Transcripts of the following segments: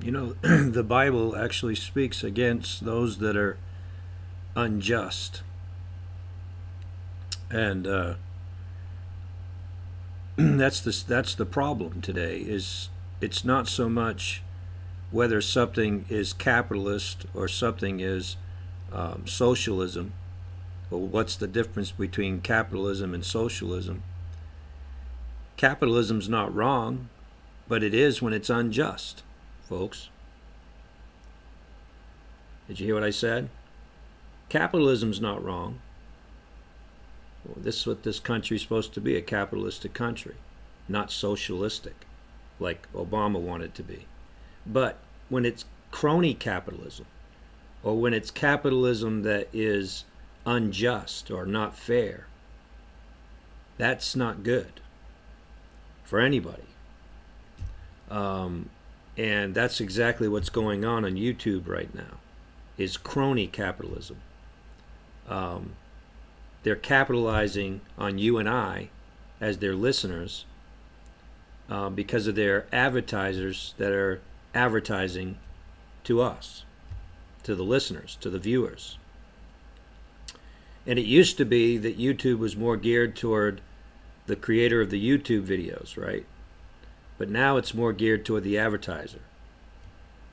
You know, the Bible actually speaks against those that are unjust. And that's the problem today. Is it's not so much whether something is capitalist or something is socialism, or what's the difference between capitalism and socialism. Capitalism's not wrong, but it is when it's unjust, folks. Did you hear what I said? Capitalism's not wrong. Well, this is what this country's supposed to be, a capitalistic country, not socialistic, like Obama wanted to be. But when it's crony capitalism, or when it's capitalism that is unjust or not fair, that's not good for anybody. And that's exactly what's going on YouTube right now, is crony capitalism. They're capitalizing on you and I as their listeners because of their advertisers that are advertising to us, to the listeners, to the viewers. And it used to be that YouTube was more geared toward the creator of the YouTube videos, right? But now it's more geared toward the advertiser,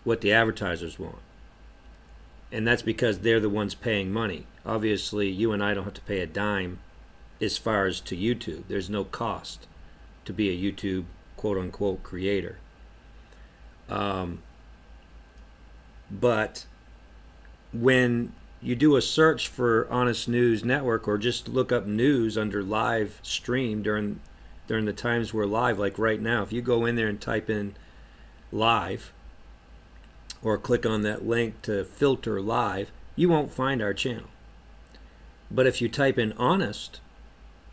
what the advertisers want. And that's because they're the ones paying money. Obviously, you and I don't have to pay a dime as far as to YouTube. There's no cost to be a YouTube quote-unquote creator. But when you do a search for Honest News Network, or just look up news under live stream during the times we're live, like right now, if you go in there and type in live, or click on that link to filter live, you won't find our channel. But if you type in honest,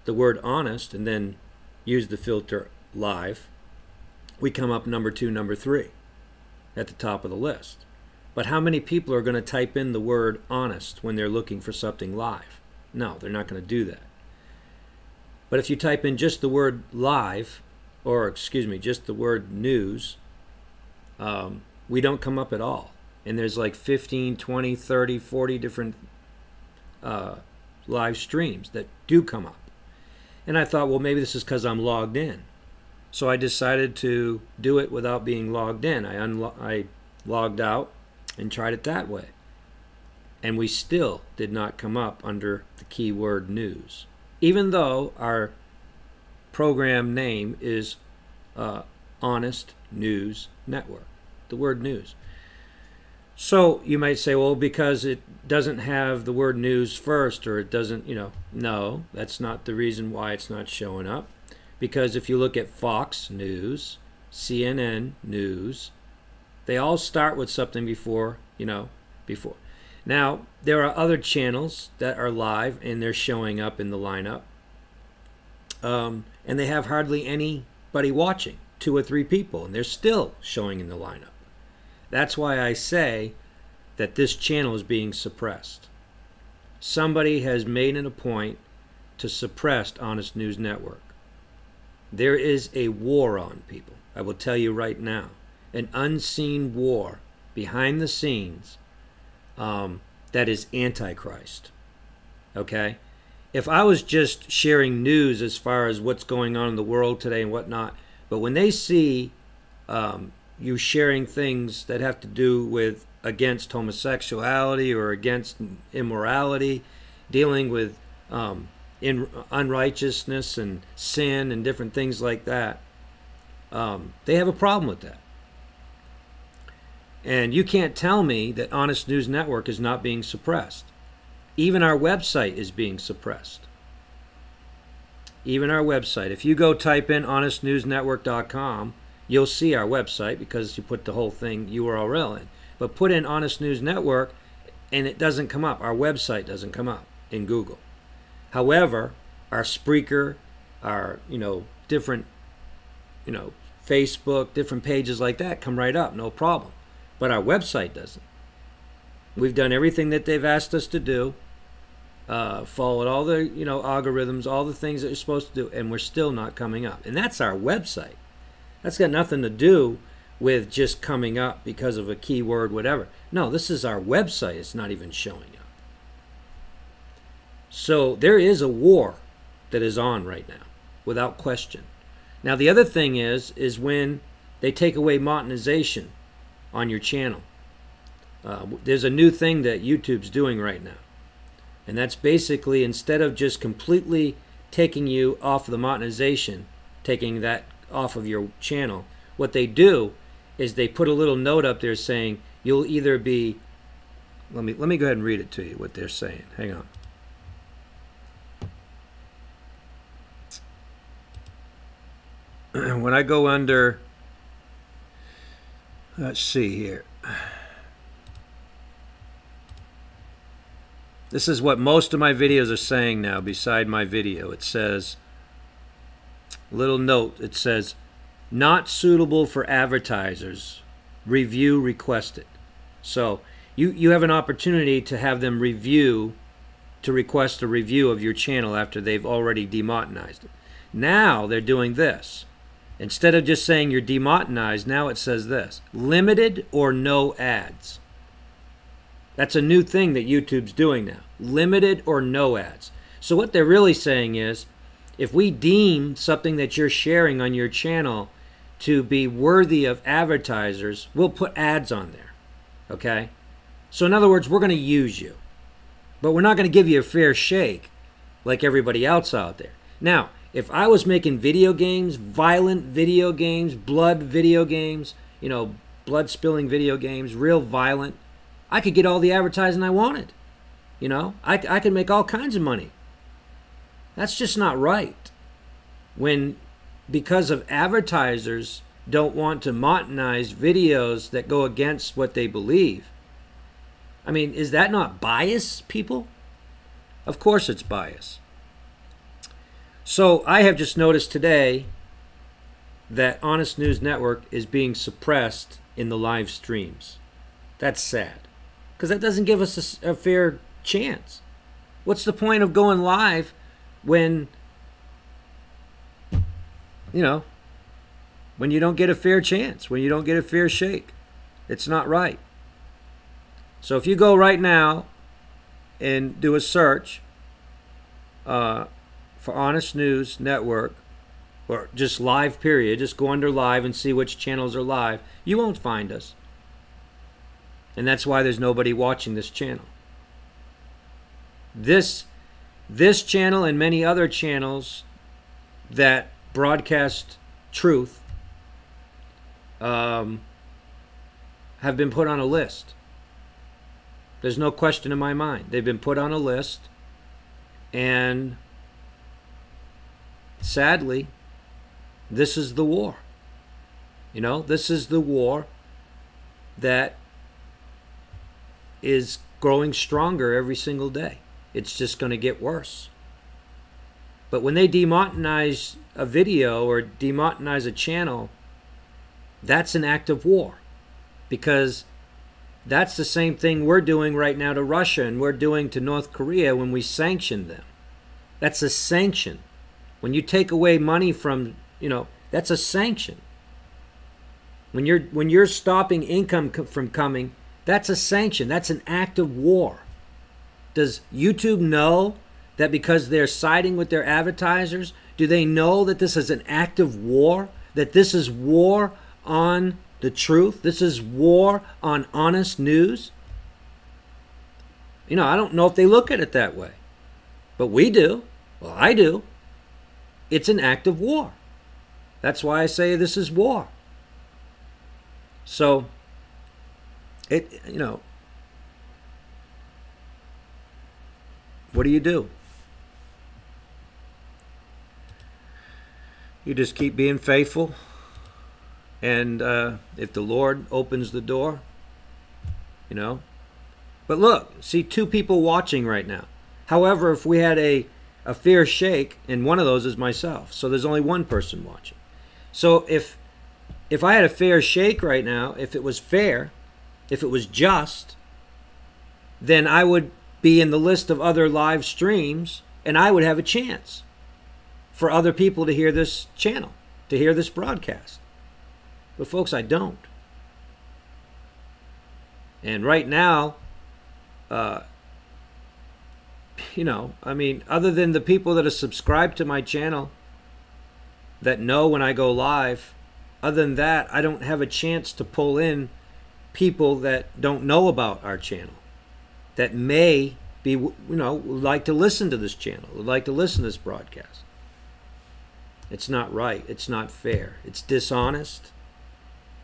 the word honest, and then use the filter live, we come up number 2, number 3 at the top of the list. But how many people are going to type in the word honest when they're looking for something live? No, they're not going to do that. But if you type in just the word live, or excuse me, just the word news, we don't come up at all. And there's like 15, 20, 30, 40 different live streams that do come up. And I thought, well, maybe this is because I'm logged in. So I decided to do it without being logged in. I logged out and tried it that way. And we still did not come up under the keyword news, even though our program name is Honest News Network, the word news. So you might say, well, because it doesn't have the word news first, or it doesn't, no, that's not the reason why it's not showing up. Because if you look at Fox News, CNN News, they all start with something before. Now, there are other channels that are live and they're showing up in the lineup. And they have hardly anybody watching, 2 or 3 people, and they're still showing in the lineup. That's why I say that this channel is being suppressed. Somebody has made it a point to suppress Honest News Network. There is a war on people. I will tell you right now. An unseen war behind the scenes that is Antichrist. Okay? If I was just sharing news as far as what's going on in the world today and whatnot, but when they see you sharing things that have to do with against homosexuality or against immorality, dealing with in unrighteousness and sin and different things like that, they have a problem with that. And you can't tell me that Honest News Network is not being suppressed. Even our website is being suppressed. Even our website. If you go type in honestnewsnetwork.com, you'll see our website because you put the whole thing URL in. But put in Honest News Network and it doesn't come up. Our website doesn't come up in Google. However, our Spreaker, our different Facebook, different pages like that come right up, no problem. But our website doesn't. We've done everything that they've asked us to do, followed all the algorithms, all the things that you're supposed to do, and we're still not coming up. And that's our website. That's got nothing to do with just coming up because of a keyword, whatever. No, this is our website. It's not even showing up. So there is a war that is on right now, without question. Now, the other thing is when they take away monetization on your channel. There's a new thing that YouTube's doing right now. And that's basically, instead of just completely taking you off the monetization, taking that off of your channel, what they do is they put a little note up there saying you'll either be, let me go ahead and read it to you, what they're saying. Hang on. When I go under, let's see here. This is what most of my videos are saying now beside my video. It says, little note, it says, not suitable for advertisers, review requested. So you have an opportunity to have them review, to request a review of your channel after they've already demonetized it. Now they're doing this. Instead of just saying you're demonetized, now it says this, limited or no ads. That's a new thing that YouTube's doing now, limited or no ads. So what they're really saying is, if we deem something that you're sharing on your channel to be worthy of advertisers, we'll put ads on there, okay? So in other words, we're going to use you, but we're not going to give you a fair shake like everybody else out there. Now, if I was making video games, violent video games, blood video games, you know, blood spilling video games, real violent, I could get all the advertising I wanted. You know, I could make all kinds of money. That's just not right. When, because of advertisers don't want to monetize videos that go against what they believe. I mean, is that not bias, people? Of course it's bias. So I have just noticed today that Honest News Network is being suppressed in the live streams. That's sad, because that doesn't give us a fair chance. What's the point of going live when, you know, when you don't get a fair chance, when you don't get a fair shake? It's not right. So if you go right now and do a search for Honest News Network, or just live period, just go under live and see which channels are live, you won't find us. And that's why there's nobody watching this channel. This channel and many other channels that broadcast truth have been put on a list. There's no question in my mind. They've been put on a list, and sadly, this is the war. You know, this is the war that is growing stronger every single day. It's just going to get worse. But when they demonetize a video or demonetize a channel, that's an act of war, because that's the same thing we're doing right now to Russia and we're doing to North Korea when we sanction them. That's a sanction. When you take away money from, you know, that's a sanction. When you're stopping income from coming, that's a sanction. That's an act of war. Does YouTube know that because they're siding with their advertisers, do they know that this is an act of war? That this is war on the truth? This is war on honest news? You know, I don't know if they look at it that way, but we do. Well, I do. It's an act of war. That's why I say this is war. So, you know, what do? You just keep being faithful, and if the Lord opens the door, you know. But look, see 2 people watching right now. However, if we had a fair shake, and one of those is myself, so there's only 1 person watching. So if I had a fair shake right now, if it was fair, if it was just, then I would be in the list of other live streams, and I would have a chance for other people to hear this channel, to hear this broadcast. But folks, I don't. And right now, uh, you know, I mean, other than the people that are subscribed to my channel that know when I go live, other than that, I don't have a chance to pull in people that don't know about our channel, that may be, you know, would like to listen to this channel, would like to listen to this broadcast. It's not right. It's not fair. It's dishonest.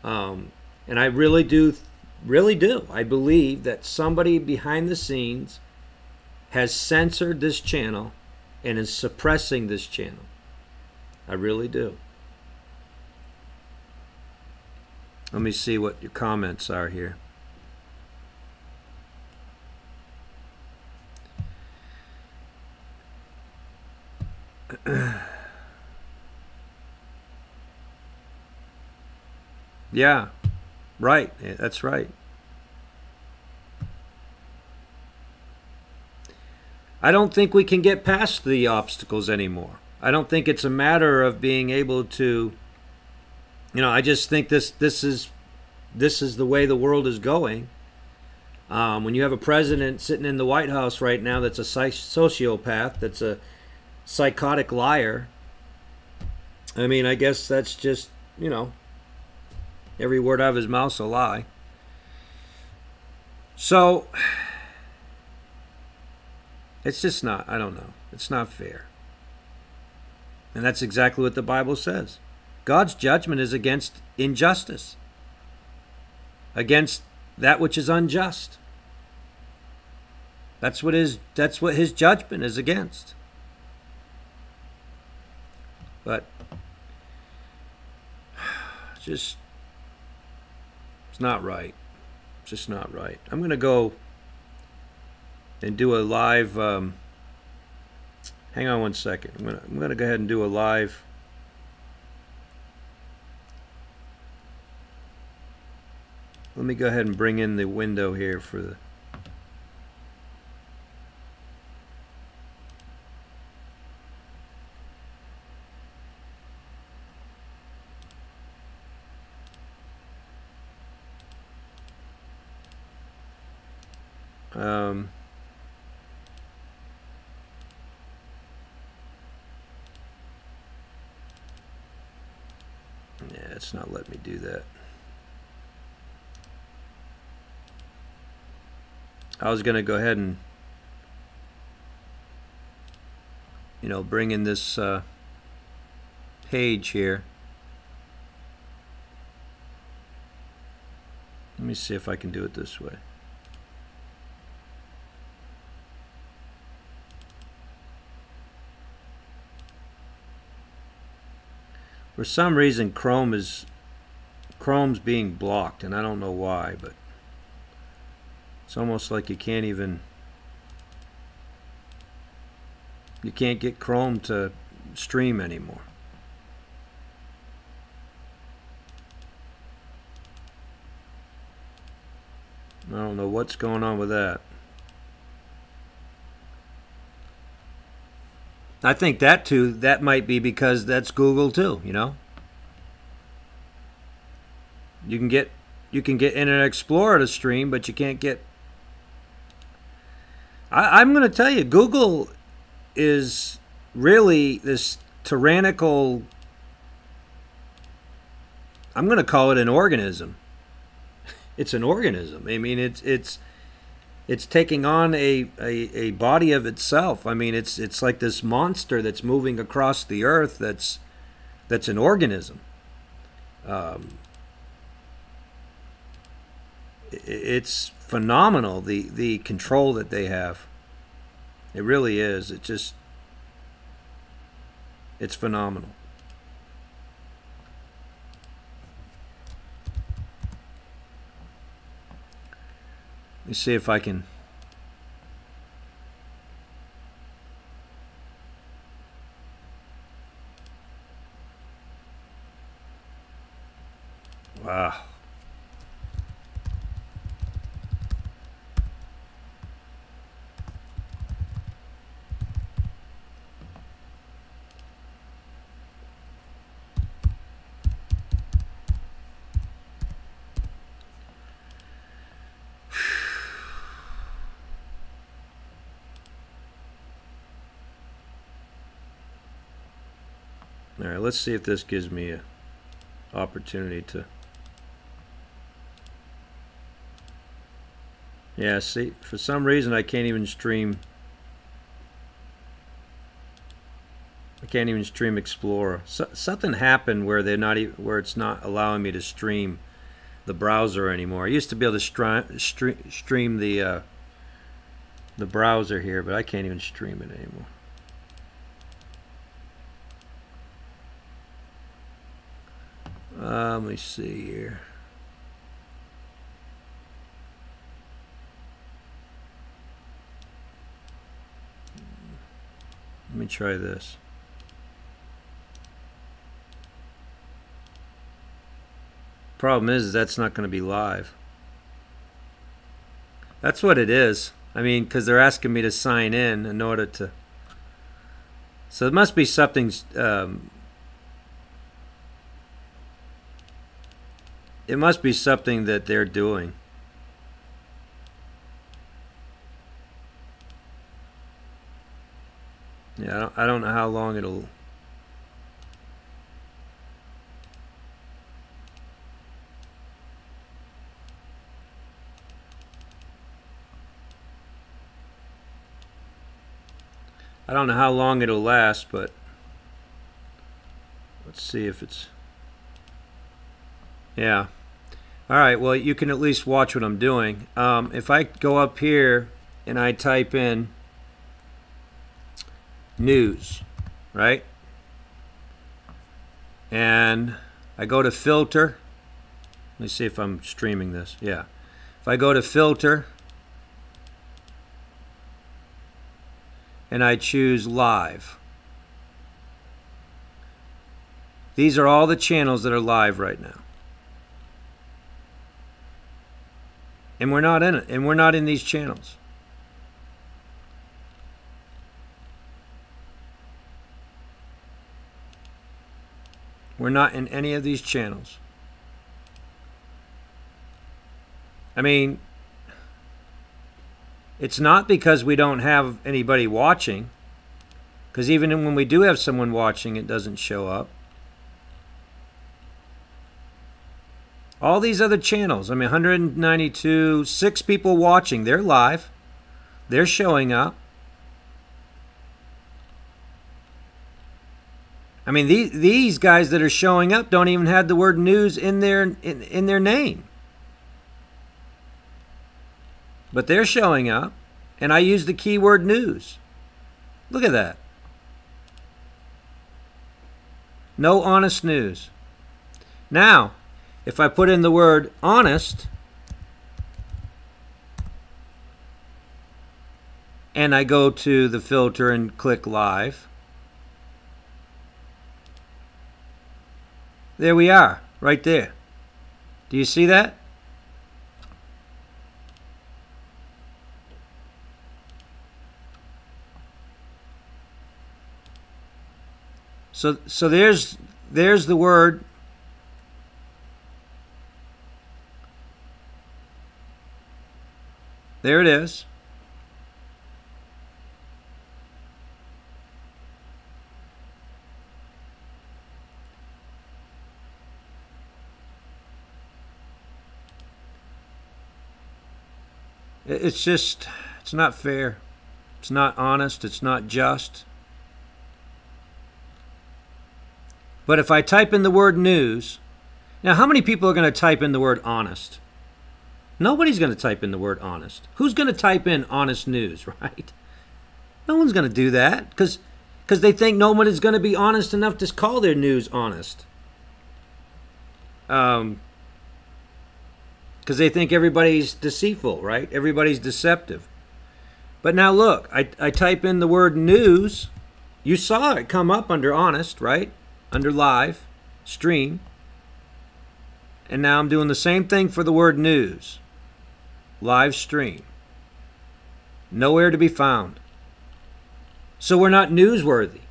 And I really do. I believe that somebody behind the scenes has censored this channel and is suppressing this channel. I really do. Let me see what your comments are here. Yeah, right. That's right. I don't think we can get past the obstacles anymore. I don't think it's a matter of being able to, you know, I just think this is the way the world is going. When you have a president sitting in the White House right now that's a sociopath, that's a psychotic liar, I mean, I guess that's just, you know, every word out of his mouth's a lie. So, it's just not, I don't know. It's not fair. And that's exactly what the Bible says. God's judgment is against injustice, against that which is unjust. That's what his judgment is against. But it's not right. It's just not right. I'm going to go and do a live. Hang on one second. I'm going to go ahead and do a live. Let me go ahead and bring in the window here for the. Yeah, it's not letting me do that. I was going to go ahead and, you know, bring in this page here. Let me see if I can do it this way. For some reason, Chrome's being blocked, and I don't know why, but it's almost like you can't get Chrome to stream anymore. I don't know what's going on with that. I think that might be because that's Google too, you know. You can get Internet Explorer to stream, but you can't get. I'm going to tell you, Google is really this tyrannical. I'm going to call it an organism. It's an organism. I mean, it's taking on a body of itself. I mean, it's like this monster that's moving across the earth. That's an organism. It's phenomenal, the control that they have. It really is. It's phenomenal. Let me see if I can. Wow. All right, let's see if this gives me an opportunity to. Yeah, see, for some reason I can't even stream. I can't even stream Explorer. Something happened where where it's not allowing me to stream the browser anymore. I used to be able to stream the browser here, but I can't even stream it anymore. Let me see here. Let me try this. Problem is that's not going to be live. That's what it is. I mean, because they're asking me to sign in order to. So it must be something. It must be something that they're doing. Yeah, I don't know how long it'll. I don't know how long it'll last, but let's see if it's. Yeah. All right, well, you can at least watch what I'm doing. If I go up here and I type in news, right? And I go to filter. Let me see if I'm streaming this. Yeah. If I go to filter and I choose live, these are all the channels that are live right now. And we're not in it, and we're not in these channels. We're not in any of these channels. I mean, it's not because we don't have anybody watching, because even when we do have someone watching, it doesn't show up. All these other channels, I mean, 192, 6 people watching, they're live. They're showing up. I mean, these guys that are showing up don't even have the word news in their name. But they're showing up, and I use the keyword news. Look at that. No honest news. Now, if I put in the word honest, and I go to the filter and click live, there we are, right there. Do you see that? So there's the word. There it is. It's just, it's not fair. It's not honest. It's not just. But if I type in the word news, now how many people are going to type in the word honest? Nobody's going to type in the word honest. Who's going to type in honest news, right? No one's going to do that because they think nobody's going to be honest enough to call their news honest. Because they think everybody's deceitful, right? Everybody's deceptive. But now look, I type in the word news. You saw it come up under honest, right? Under live, stream. And now I'm doing the same thing for the word news. Live stream. Nowhere to be found. So we're not newsworthy.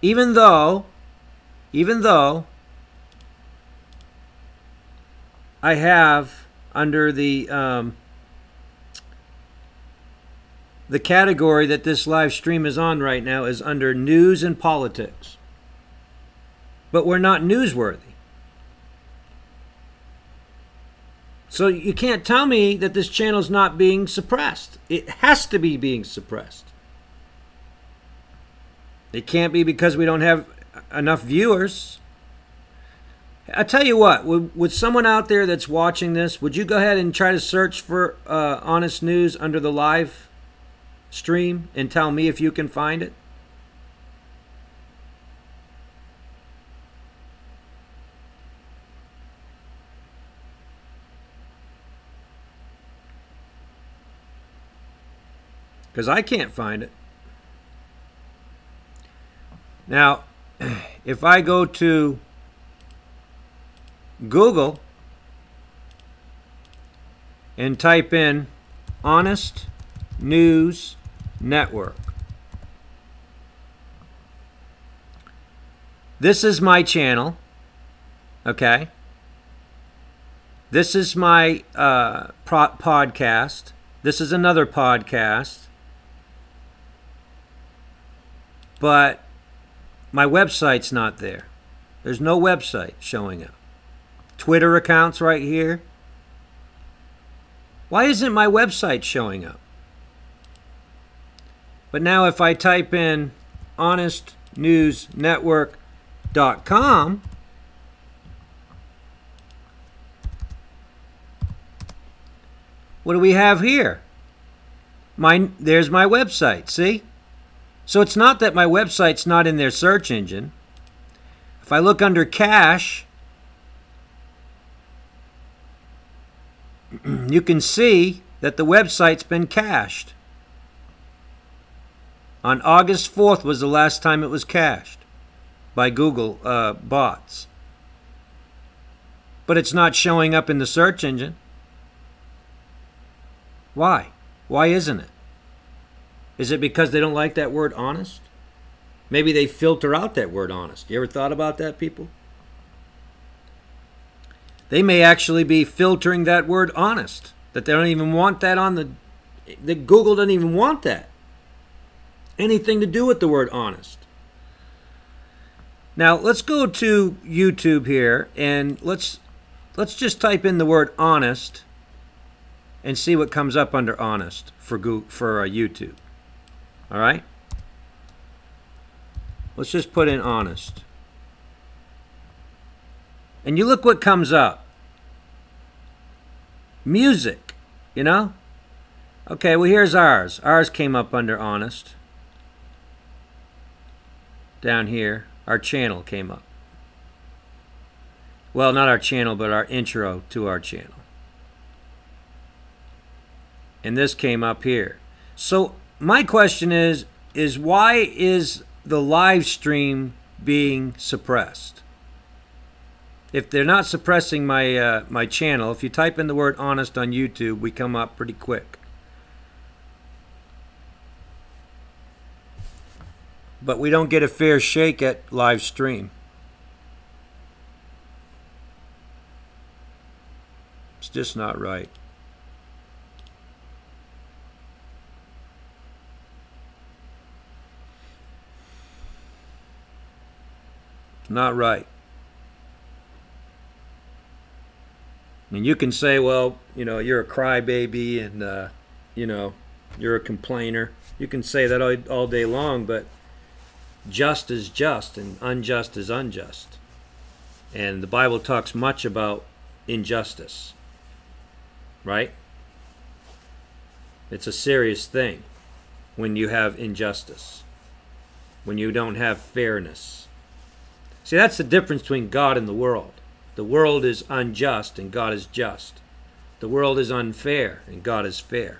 Even though I have under the category that this live stream is on right now is under news and politics. but we're not newsworthy. So you can't tell me that this channel is not being suppressed. It has to be being suppressed. It can't be because we don't have enough viewers. I tell you what, would someone out there that's watching this, would you go ahead and try to search for Honest News under the live stream and tell me if you can find it? Because I can't find it. Now, if I go to Google and type in Honest News Network, this is my channel, okay? This is my podcast. This is another podcast. But my website's not there. There's no website showing up. Twitter account's right here. Why isn't my website showing up? But now if I type in honestnewsnetwork.com, what do we have here? There's my website, see? So it's not that my website's not in their search engine. If I look under cache, you can see that the website's been cached. On August 4th was the last time it was cached by Google bots. But it's not showing up in the search engine. Why? Why isn't it? Is it because they don't like that word honest? Maybe they filter out that word honest. You ever thought about that, people? They may actually be filtering that word honest. That they don't even want that on that Google doesn't even want that. Anything to do with the word honest. Now, let's go to YouTube here and let's just type in the word honest and see what comes up under honest for YouTube. All right? Let's just put in honest. And you look what comes up. Music, you know? Okay, well here's ours. Ours came up under honest. Down here, our channel came up. Well, not our channel, but our intro to our channel. And this came up here. So my question is why is the live stream being suppressed? If they're not suppressing my my channel, if you type in the word honest on YouTube, we come up pretty quick. But we don't get a fair shake at live stream. It's just not right. Not right. And you can say, well, you know, you're a crybaby and, you know, you're a complainer. You can say that all day long, but just is just and unjust is unjust. And the Bible talks much about injustice, right? It's a serious thing when you have injustice, when you don't have fairness. See, that's the difference between God and the world. The world is unjust and God is just. The world is unfair and God is fair.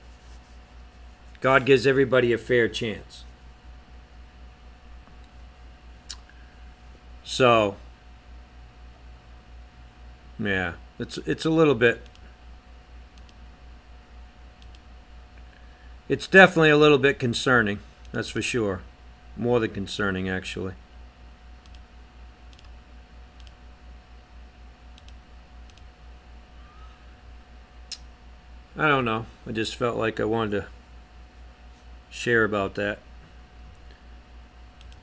God gives everybody a fair chance. So, yeah, it's a little bit, it's definitely a little bit concerning, that's for sure. More than concerning, actually. I don't know. I just felt like I wanted to share about that.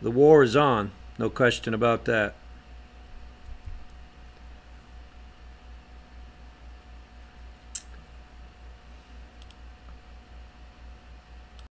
The war is on, no question about that.